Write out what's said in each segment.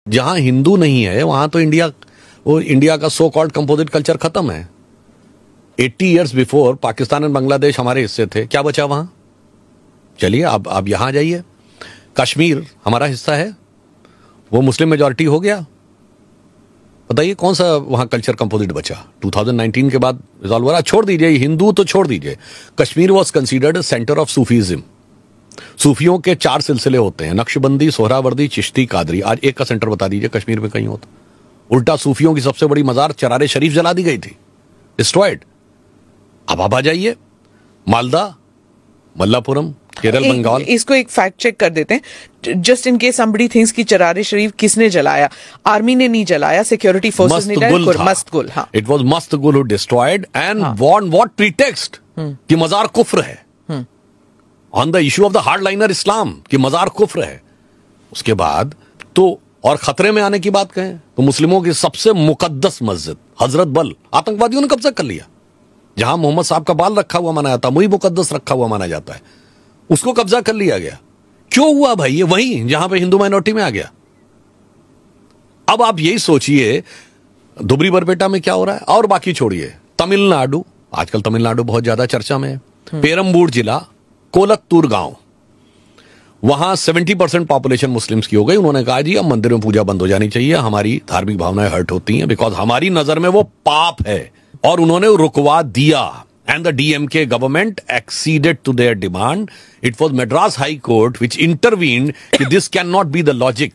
जहां हिंदू नहीं है वहां तो इंडिया का सो कॉल्ड कंपोजिट कल्चर खत्म है। 80 ईयर्स बिफोर पाकिस्तान और बांग्लादेश हमारे हिस्से थे, क्या बचा वहां? चलिए आप यहां जाइए, कश्मीर हमारा हिस्सा है, वो मुस्लिम मेजॉरिटी हो गया। बताइए कौन सा वहां कल्चर कंपोजिट बचा? 2019 के बाद रिजॉल्व हो रहा। छोड़ दीजिए हिंदू तो छोड़ दीजिए, Kashmir was considered centre of Sufism. सूफियों के 4 सिलसिले होते हैं, नक्शबंदी, सोहरावर्दी, चिश्ती, कादरी। आज एक का सेंटर बता दीजिए कश्मीर में कहीं हो तो। उल्टा सूफियों की सबसे बड़ी मजार चरारे शरीफ जला दी गई थी, डिस्ट्रॉयड। अब आप आ जाइए मालदा, मल्लापुरम, केरल, बंगाल। इसको एक फैक्ट चेक कर देते हैं, just in case somebody thinks कि चरारे शरीफ किसने जलाया? आर्मी ने नहीं जलाया, सिक्योरिटी फोर्सेस ने जलाया। मस्तगुल, हाँ, it was Mastgul who destroyed and on what pretext कि मजार कुफ्र है, on the issue of the hardliner Islam कि मजार कुफ्र है। उसके बाद तो और खतरे में आने की बात कहें तो मुस्लिमों की सबसे मुकद्दस मस्जिद हजरत बल आतंकवादियों ने कब्जा कर लिया। जहां मोहम्मद साहब का बाल रखा हुआ माना जाता, वही मुकद्दस रखा हुआ माना जाता है, उसको कब्जा कर लिया गया। क्यों हुआ भाई? ये वहीं जहां पे हिंदू माइनॉरिटी में आ गया। अब आप यही सोचिए धुबरी बरपेटा में क्या हो रहा है, और बाकी छोड़िए तमिलनाडु, आजकल तमिलनाडु बहुत ज्यादा चर्चा में है। पेरम्बूर जिला, कोलत्तूर गांव, वहां 70% पॉपुलेशन मुस्लिम्स की हो गई। उन्होंने कहा जी अब मंदिर में पूजा बंद हो जानी चाहिए, हमारी धार्मिक भावनाएं हर्ट होती हैं, बिकॉज हमारी नजर में वो पाप है। और उन्होंने रुकवा दिया and the DMK government acceded to their demand. It was Madras high court which intervened कि this can not be the logic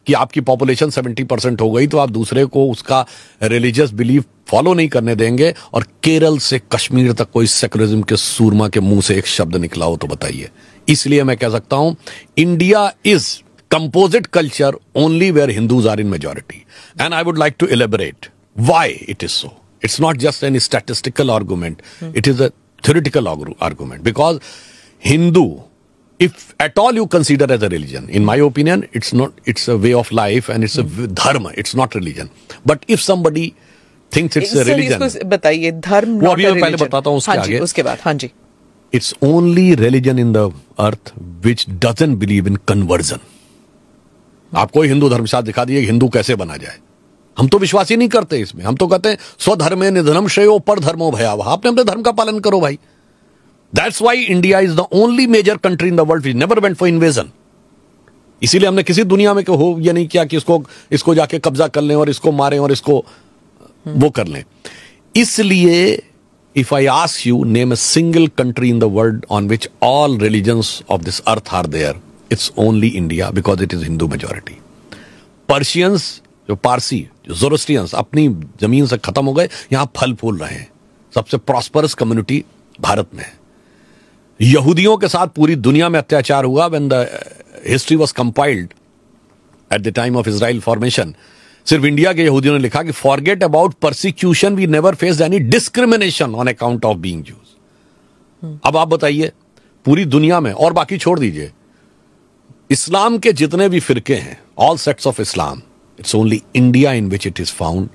कि आपकी पॉपुलेशन 70% हो गई तो आप दूसरे को उसका रिलीजियस बिलीफ फॉलो नहीं करने देंगे। और केरल से कश्मीर तक कोई सेकुलरिज्म के सूरमा के मुंह से एक शब्द निकला हो तो बताइए। इसलिए मैं कह सकता हूं India is composite culture only where Hindus are in majority, and I would like to elaborate why it is so. It's not just any statistical argument. It is a theoretical argument. Because Hindu, if at all you consider as a religion, in my opinion, it's a way of life and it's a dharma. It's not religion. But if somebody thinks it's a religion, इसको बताइए धर्म वो अभी मैं पहले बताता हूँ उसके आगे। उसके बाद हाँ जी। It's only religion in the earth which doesn't believe in conversion. आप कोई हिंदू धर्मशास्त्र दिखा दिए हिंदू कैसे बना जाए, हम तो विश्वास ही नहीं करते इसमें। हम तो कहते हैं स्वधर्मे निधनम श्रेयो पर धर्मो भयावह। आपने अपने धर्म का पालन करो भाई। That's why India is the only major country in the world which never went for invasion. इसीलिए हमने किसी दुनिया में हो ये नहीं किया कि इसको जाके कब्जा कर लें और इसको मारें और इसको वो कर लें। इसलिए if I ask you name a single country in the world on which all religions of this earth are there, it's only India because it is Hindu majority. Persians, जो पारसी, जो ज़ोरोस्ट्रियंस अपनी जमीन से खत्म हो गए, यहां फल फूल रहे हैं। सबसे प्रॉस्परस कम्युनिटी भारत में है। यहूदियों के साथ पूरी दुनिया में अत्याचार हुआ when the history was compiled at the time of Israel formation. सिर्फ इंडिया के यहूदियों ने लिखा कि forget about persecution, we never faced any discrimination on account of being Jews. अब आप बताइए पूरी दुनिया में, और बाकी छोड़ दीजिए, इस्लाम के जितने भी फिरके हैं, all sects of Islam, it's only India in which it is found.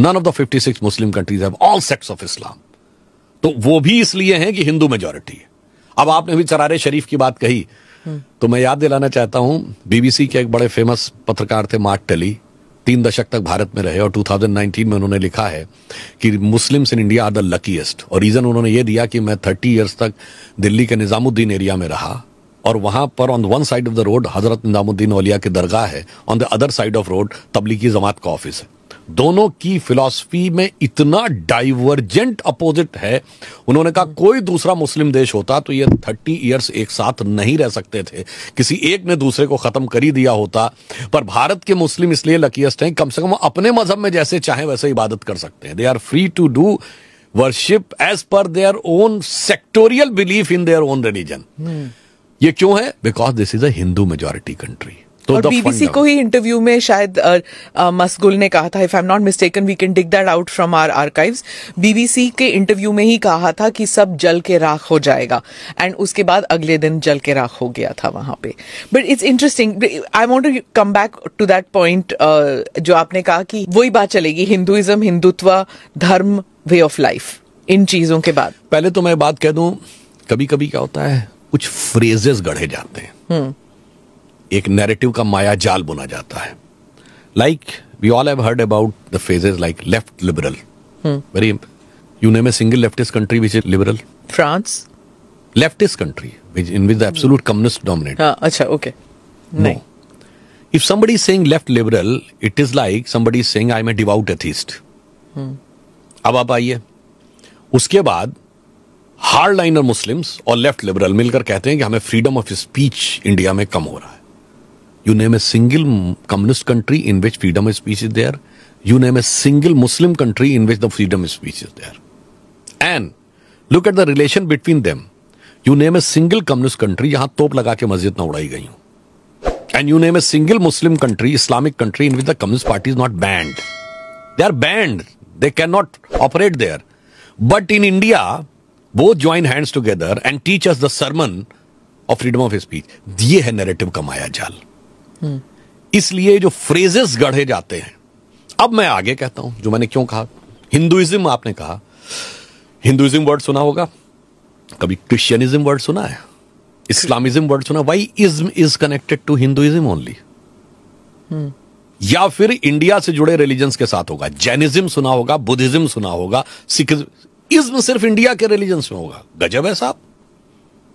None of the 56 Muslim countries have all sects of Islam. तो वो भी इसलिए हैं कि हिंदू मेजॉरिटी है। अब आपने भी चरारे शरीफ की बात कही तो मैं याद दिलाना चाहता हूं, बीबीसी के एक बड़े फेमस पत्रकार थे मार्क टेली, 3 दशक तक भारत में रहे और 2019 में उन्होंने लिखा है कि Muslims in India are the luckiest. और रीजन उन्होंने ये दिया कि मैं 30 ईयर्स तक दिल्ली के निजामुद्दीन एरिया में रहा और वहां पर on one side of the road Hazrat Nizamuddin Auliya की दरगाह है, on the other side of road Tablighi Jamaat का ऑफिस है। दोनों की फिलॉसफी में इतना डाइवर्जेंट अपोजिट है। उन्होंने कहा कोई दूसरा मुस्लिम देश होता तो ये 30 ईयर्स एक साथ नहीं रह सकते थे, किसी एक ने दूसरे को खत्म कर ही दिया होता। पर भारत के मुस्लिम इसलिए लकीएस्ट हैं, कम से कम अपने मजहब में जैसे चाहे वैसे इबादत कर सकते हैं। They are free to do worship as per their own sectorial belief in their own religion. ये क्यों है? Because this is a Hindu majority country. और बीबीसी को ही इंटरव्यू में शायद मसगुल ने कहा था, if I am not mistaken we can dig that out from our archives, BBC के इंटरव्यू में ही कहा था कि सब जल के राख हो जाएगा, एंड उसके बाद अगले दिन जल के राख हो गया था वहां पे। But it's interesting, I want to come back to that point जो आपने कहा कि वही बात चलेगी, हिंदुइज्म, हिंदुत्व, धर्म, वे ऑफ लाइफ, इन चीजों के बाद। पहले तो मैं बात कह दूं, कभी कभी क्या होता है कुछ फ्रेजेस गढ़े जाते हैं, एक नैरेटिव का माया जाल बुना जाता है। Like we all have heard about the phrases like left liberal. Very. You name a single leftist country which is liberal. France. Leftist country in which the absolute communist dominate. अच्छा, okay. No. If somebody is saying left liberal, it is like somebody is saying I am a devout atheist. अब आप आइए, उसके बाद hard liner Muslims और left liberal मिलकर कहते हैं कि हमें फ्रीडम ऑफ स्पीच इंडिया में कम हो रहा है. You name a single communist country in which freedom of speech is there. You name a single Muslim country in which the freedom of speech is there. And look at the relation between them. You name a single communist country जहां तोप लगा के मस्जिद ना उड़ाई गई हो. And you name a single Muslim country, Islamic country in which the communist party is not band. They are banned. They cannot operate there. But in India, both join hands together and teach us the sermon of freedom of speech. ये है narrative का माया जाल. इसलिए जो phrases गढ़े जाते हैं, अब मैं आगे कहता हूं जो मैंने क्यों कहा. हिंदुइज्म आपने कहा, हिंदुइज्म वर्ड सुना होगा, कभी क्रिश्चियनिज्म वर्ड सुना है, इस्लामिज्म वर्ड सुना. Why ism is connected to Hinduism only? या फिर इंडिया से जुड़े रिलीजन्स के साथ होगा. जैनिज्म सुना होगा, बुद्धिज्म सुना होगा, सिखिज्म. इज्म सिर्फ इंडिया के रिलीजन्स में होगा. गजब है साहब.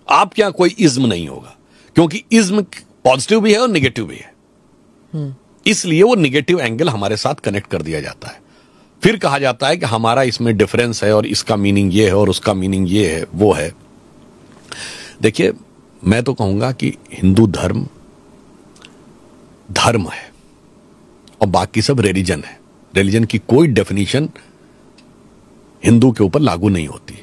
आप क्या कोई इज्म नहीं होगा, क्योंकि इज्म पॉजिटिव भी है और निगेटिव भी है. इसलिए वो निगेटिव एंगल हमारे साथ कनेक्ट कर दिया जाता है. फिर कहा जाता है कि हमारा इसमें डिफरेंस है और इसका मीनिंग ये है और उसका मीनिंग ये है, वो है. देखिए, मैं तो कहूंगा कि हिंदू धर्म धर्म है और बाकी सब रिलीजन है. रिलीजन की कोई डेफिनेशन हिंदू के ऊपर लागू नहीं होती.